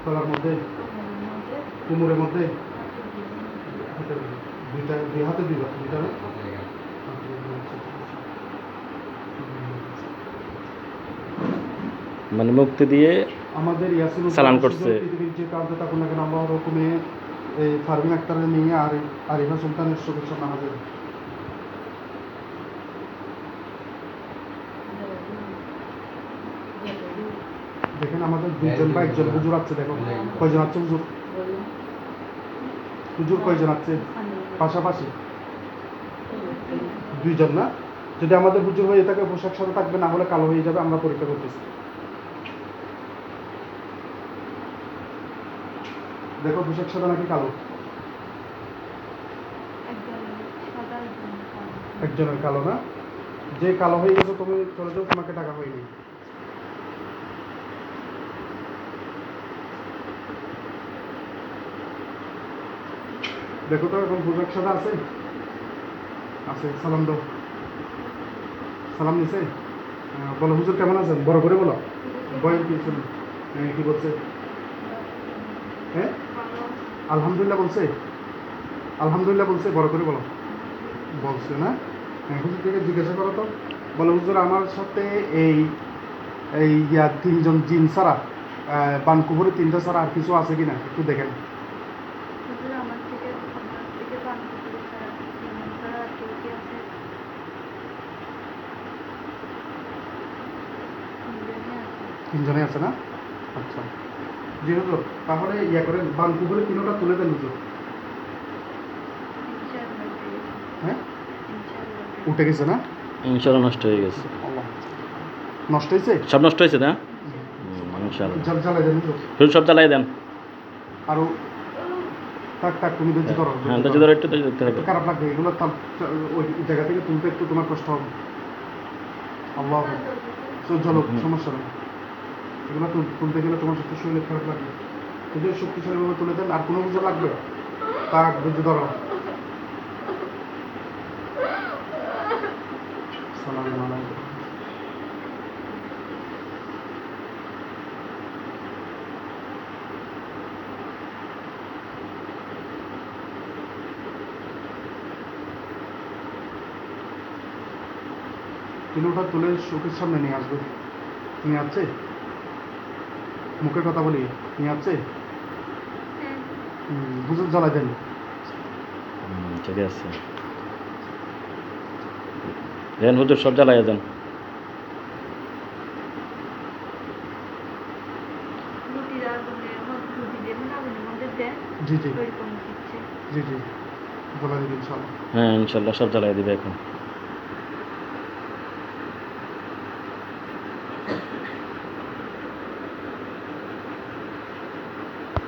গলার মধ্যে, কোমরের মধ্যে, দুই হাতে দুইবার, দুইটা না? মানে মুক্তি দিয়ে আমাদের ইয়াসিন সালাম করছে। পৃথিবীর যে প্রান্তে থাকুন না কেন আল্লাহ হুকুমে ফারবিন আক্তারের নিয়ে আরিফা সুলতানের শুভেচ্ছা নামাজের দেখেন আমাদের দুইজন বা একজন হুজুর আছে। দেখো কয়জন আছে হুজুর? হুজুর কয়জন আছে পাশাপাশি? দুইজন না? যদি আমাদের হুজুর হয়ে থাকে পোশাক সাথে থাকবে, না হলে কালো হয়ে যাবে। আমরা পরীক্ষা করতেছি। দেখো পোশাক সাদা নাকি কালো? একজনের কালো না? যে কালো হয়ে গেছে তুমি চলে যাও, তোমাকে টাকা হয়নি। দেখো তো এখন পোশাক সাদা আছে? আছে। সালাম দাও। সালাম নিছে? বলো হুজুর কেমন আছেন? বড় করে বলো। বয়েন কি শুনুন, কি বলছে? হ্যাঁ আলহামদুলিল্লাহ বলছে। আলহামদুলিল্লাহ বলছে, বড় করে বলো। বলছে না? হুজুর থেকে জিজ্ঞাসা করো তো। বলো হুজুর আমার সাথে এই এই তিনজন জিন ছাড়া, বানকুপুরে তিনটা ছাড়া আর কিছু আছে কিনা একটু দেখেন। তিনজনে আছে না? আচ্ছা জি হুজুর, তাহলে করেন, বানকুপুরে তিনটা তুলে দেন হুজুর। হ্যাঁ উঠে গেছে না? ইনশাআল্লাহ নষ্ট হয়ে গেছে। নষ্ট হয়েছে? সব নষ্ট হয়েছে না? ইনশাআল্লাহ জ্বালাই দেন হুজুর। সব জ্বালাই দেন। আরো থাক তুমি ধৈর্য ধরো। হ্যাঁ ধৈর্য ধরো, একটু দেখতে হবে। খারাপ লাগবে এগুলো, ওই জায়গা থেকে তুলতে একটু তোমার কষ্ট হবে। আল্লাহ চলো, সমস্যা নেই। এগুলো তুলতে গেলে তোমার সাথে শরীরে খারাপ লাগবে। কিন্তু শক্তিশালীভাবে তুলে দেন। আর কোনো কিছু লাগবে? তাক ধৈর্য ধরো। সালাম আলাইকুম। তিনটা তুলে চোখের সামনে নিয়ে আসবে। নিয়ে আসছে? মুখে কথা বলি নিয়ে আসছে? হুজুর জ্বালাই দেন। ঠিক আছে দেন হুজুর, সব জ্বালাই দেন। জি জি জি জি জ্বালাই দেবেন ইনশাআল্লাহ। হ্যাঁ ইনশাআল্লাহ সব জ্বালাই দিবে এখন।